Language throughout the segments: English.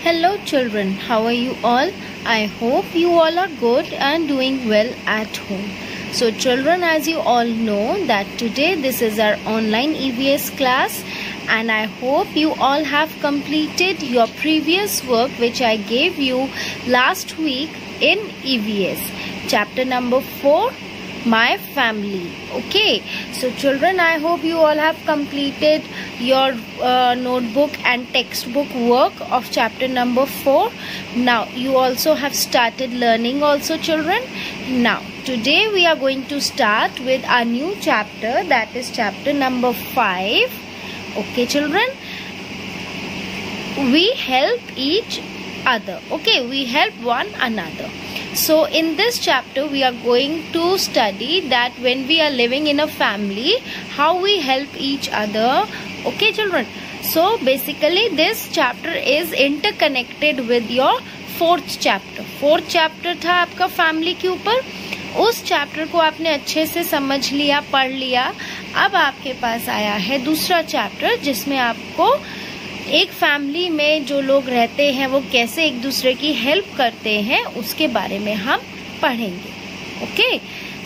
Hello children, how are you all? I hope you all are good and doing well at home. So children, as you all know that today this is our online EVS class, and I hope you all have completed your previous work which I gave you last week in EVS. Chapter number 4, My Family. Okay, so children, I hope you all have completed your notebook and textbook work of chapter number 4. Now you also have started learning also, children. Now today we are going to start with our new chapter, that is chapter number 5. Okay children, we help each other. Okay, we help one another. So in this chapter we are going to study that when we are living in a family, how we help each other. Okay children, so basically this chapter is interconnected with your fourth chapter. Fourth chapter था आपका family के ऊपर, उस chapter को आपने अच्छे से समझ लिया, पढ़ लिया. अब आपके पास आया है दूसरा चैप्टर जिसमें आपको एक फैमिली में जो लोग रहते हैं वो कैसे एक दूसरे की हेल्प करते हैं उसके बारे में हम पढ़ेंगे. Okay,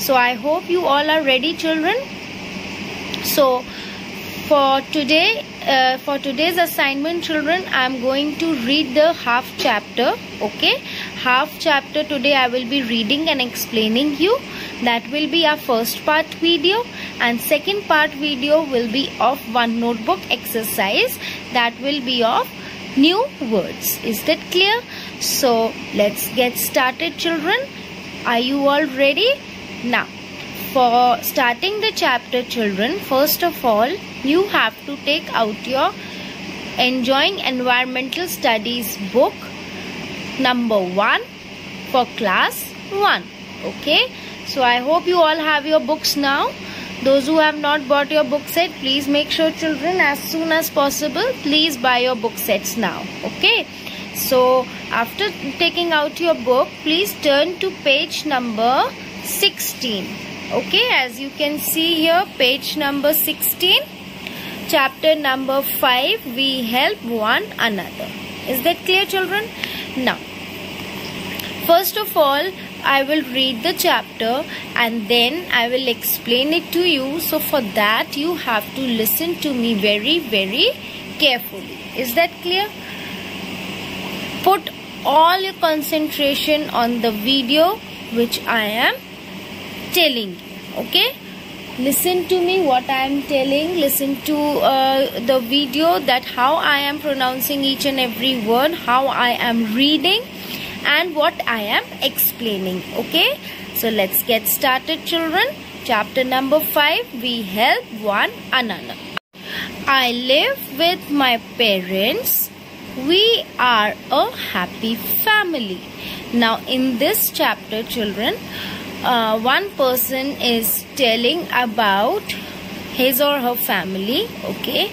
so I hope you all are ready children. So for today's assignment children, I am going to read the half chapter. Okay, half chapter today I will be reading and explaining you. That will be our first part video, and second part video will be of one notebook exercise that will be of new words. Is that clear? So let's get started children. Are you all ready? Now for starting the chapter children, first of all you have to take out your Enjoying Environmental Studies book number 1 for class 1. Okay, so I hope you all have your books now. Those who have not bought your book set, please make sure children as soon as possible please buy your book sets now. Okay, so after taking out your book, please turn to page number 16. Okay, as you can see here, page number 16, chapter number 5, we help one another. Is that clear children? Now first of all I will read the chapter and then I will explain it to you. So for that you have to listen to me very carefully. Is that clear? Put all your concentration on the video which I am telling you. Okay, listen to me what I am telling. Listen to the video, that how I am pronouncing each and every word, how I am reading and what I am explaining. Okay, so let's get started children. Chapter number 5, we help one another. I live with my parents. We are a happy family. Now in this chapter children, one person is telling about his or her family. Okay,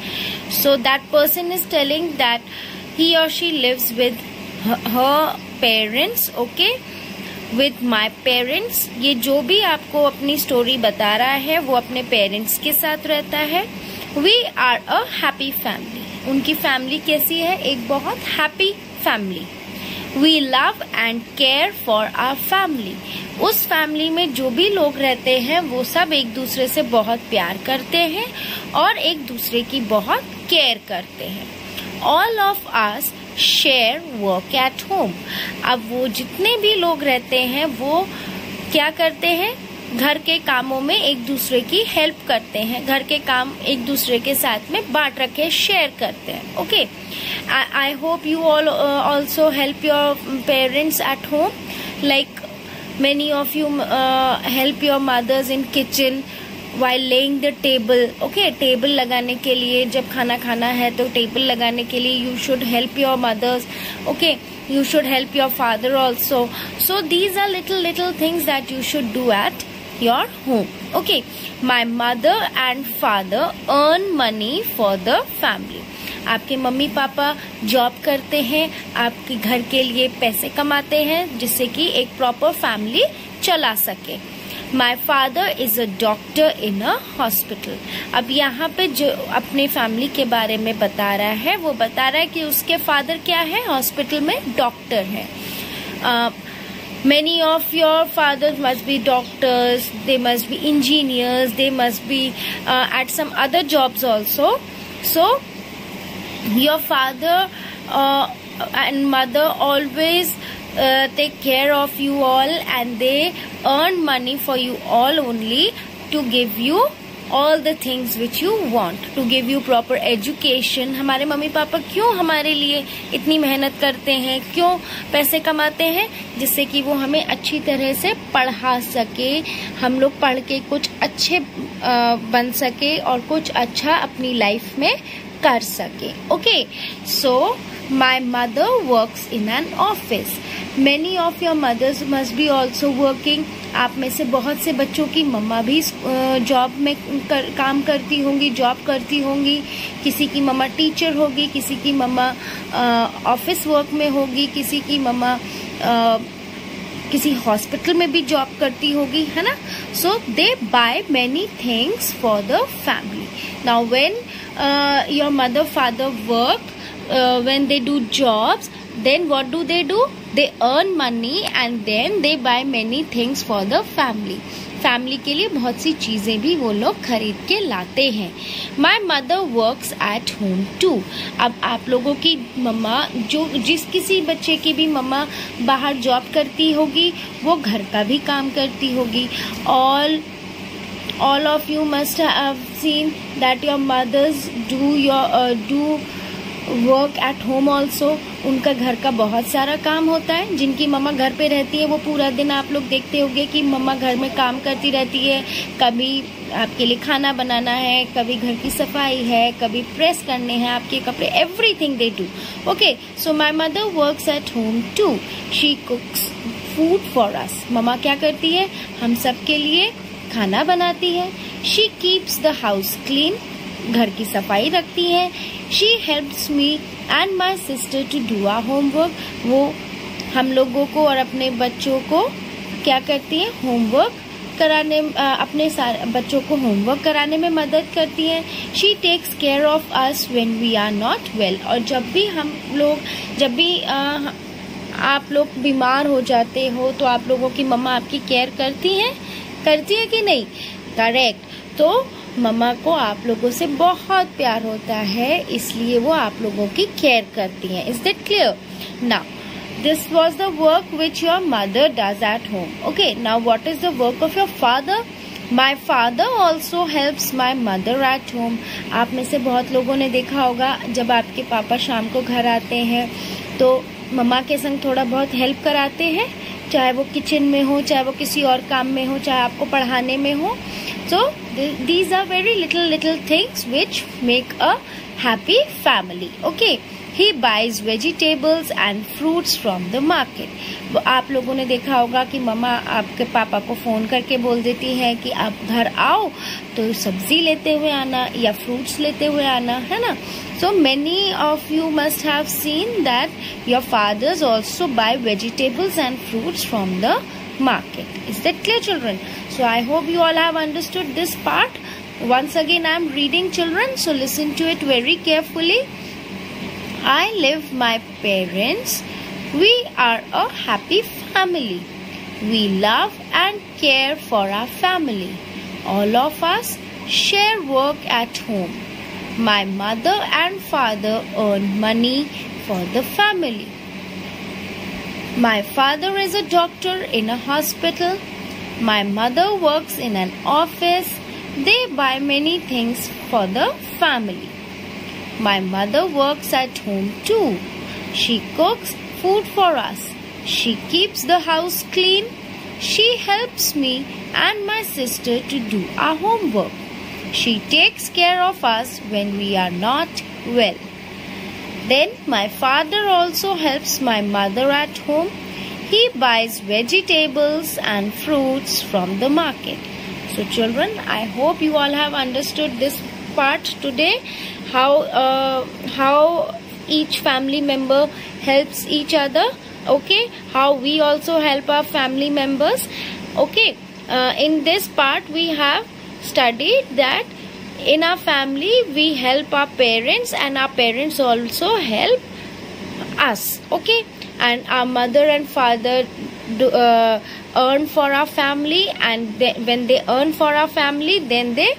so that person is telling that he or she lives with her parents. Okay, with my parents. ये जो भी आपको अपनी story बता रहा है वो अपने पेरेंट्स के साथ रहता है. We are a happy family. उनकी फैमिली कैसी है? एक बहुत happy family. We love and care for our family. उस फैमिली में जो भी लोग रहते हैं वो सब एक दूसरे से बहुत प्यार करते हैं और एक दूसरे की बहुत केयर करते हैं. All of us share work at home. अब वो जितने भी लोग रहते हैं वो क्या करते हैं? घर के कामों में एक दूसरे की हेल्प करते हैं. घर के काम एक दूसरे के साथ में बांट रखे, शेयर करते हैं. Okay, I hope you all also help your parents at home. Like many of you help your mothers in kitchen while laying the table. Okay, table लगाने के लिए, जब खाना खाना है तो टेबल लगाने के लिए you should help your mothers. Okay, you should help your father also. So these are little things that you should do at your home. Okay, my mother and father earn money for the family. आपके mummy papa job करते हैं, आपके घर के लिए पैसे कमाते हैं जिससे कि एक प्रॉपर फैमिली चला सके. My father is a doctor in a hospital. अब यहाँ पे जो अपने फैमिली के बारे में बता रहा है वो बता रहा है कि उसके फादर क्या है, हॉस्पिटल में डॉक्टर है. Many of your fathers must be doctors, they must be engineers, they must be at some other jobs also. So your father and mother always take care of you all, and they earn money for you all only to give you all the things which you want, to give you proper education. हमारे mummy papa क्यों हमारे लिए इतनी मेहनत करते हैं, क्यों पैसे कमाते हैं, जिससे कि वो हमें अच्छी तरह से पढ़ा सके, हम लोग पढ़ के कुछ अच्छे बन सके और कुछ अच्छा अपनी लाइफ में कर सके. Okay, so my mother works in an office. Many of your mothers must be also working. आप में से बहुत से बच्चों की मम्मा भी जॉब में काम करती होंगी, जॉब करती होंगी. किसी की मम्मा टीचर होगी, किसी की मम्मा ऑफिस वर्क में होगी, किसी की मम्मा किसी हॉस्पिटल में भी जॉब करती होगी, है ना. So they buy many things for the family. Now when your mother father work, when they do jobs, then what do? They earn money and then they buy many things for the family. Family के लिए बहुत सी चीजें भी वो लोग खरीद के लाते हैं. My mother works at home too. अब आप लोगों की मम्मा, जो जिस किसी बच्चे की भी मम्मा बाहर जॉब करती होगी, वो घर का भी काम करती होगी. All of you must have seen that your mothers do work at home also. उनका घर का बहुत सारा काम होता है. जिनकी मम्मा घर पे रहती है वो पूरा दिन आप लोग देखते होंगे कि मम्मा घर में काम करती रहती है. कभी आपके लिए खाना बनाना है, कभी घर की सफाई है, कभी प्रेस करने हैं आपके कपड़े, everything they do. Okay, so my mother works at home too. She cooks food for us. मम्मा क्या करती है, हम सब के लिए खाना बनाती है. She keeps the house clean. घर की सफाई रखती है. She helps me and my sister to do our homework. वो हम लोगों को और अपने बच्चों को क्या करती है, होमवर्क कराने, अपने सारे बच्चों को होमवर्क कराने में मदद करती हैं. She takes care of us when we are not well. और जब भी आप लोग बीमार हो जाते हो तो आप लोगों की मम्मा आपकी केयर करती है कि नहीं? करेक्ट. तो मम्मा को आप लोगों से बहुत प्यार होता है, इसलिए वो आप लोगों की केयर करती हैं. Is that clear? Now this was the work which your mother does at home. Okay, now what is the work of your father? My father also helps my mother at home. आप में से बहुत लोगों ने देखा होगा, जब आपके पापा शाम को घर आते हैं तो मम्मा के संग थोड़ा बहुत हेल्प कराते हैं, चाहे वो किचन में हो, चाहे वो किसी और काम में हो, चाहे आपको पढ़ाने में हो. So these are very little things which make a happy family. Okay, he buys vegetables and fruits from the market. आप लोगों ने देखा होगा कि मम्मा आपके पापा को फोन करके बोल देती है कि आप घर आओ तो सब्जी लेते हुए आना या फ्रूट्स लेते हुए आना, है ना. So many of you must have seen that your fathers also buy vegetables and fruits from the market. Is that clear, children? So I hope you all have understood this part. Once again I am reading, children, so listen to it very carefully. I live my parents. We are a happy family. We love and care for our family. All of us share work at home. My mother and father earn money for the family. My father is a doctor in a hospital. My mother works in an office. They buy many things for the family. My mother works at home too. She cooks food for us. She keeps the house clean. She helps me and my sister to do our homework. She takes care of us when we are not well. Then my father also helps my mother at home. He buys vegetables and fruits from the market. So children, I hope you all have understood this part today, how each family member helps each other. Okay, how we also help our family members. Okay, in this part we have studied that in our family we help our parents and our parents also help us. Okay, and our mother and father earn for our family, and when they earn for our family, then they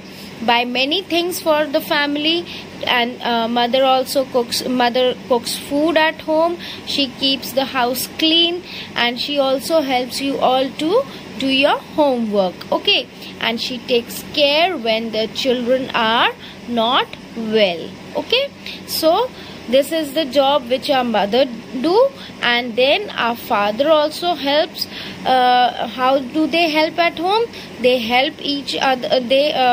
buy many things for the family. And mother cooks food at home. She keeps the house clean, and she also helps you all to do your homework. Okay, and she takes care when the children are not well. Okay, so this is the job which our mother do, and then our father also helps. How do they help at home? They help each other.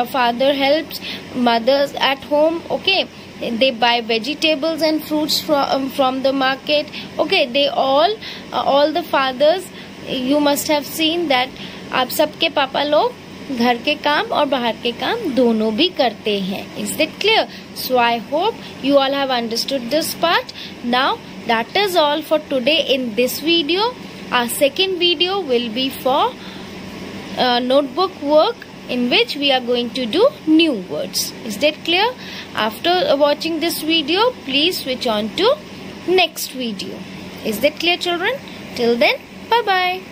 Father helps mothers at home. Okay, they buy vegetables and fruits from the market. Okay, they all the fathers, you must have seen that आप सबके पापा लोग घर के काम और बाहर के काम दोनों भी करते हैं. Is that clear? So I hope you all have understood this part. Now that is all for today in this video. Our second video will be for notebook work, in which we are going to do new words. Is that clear? After watching this video, please switch on to next video. Is that clear, children? Till then, bye bye.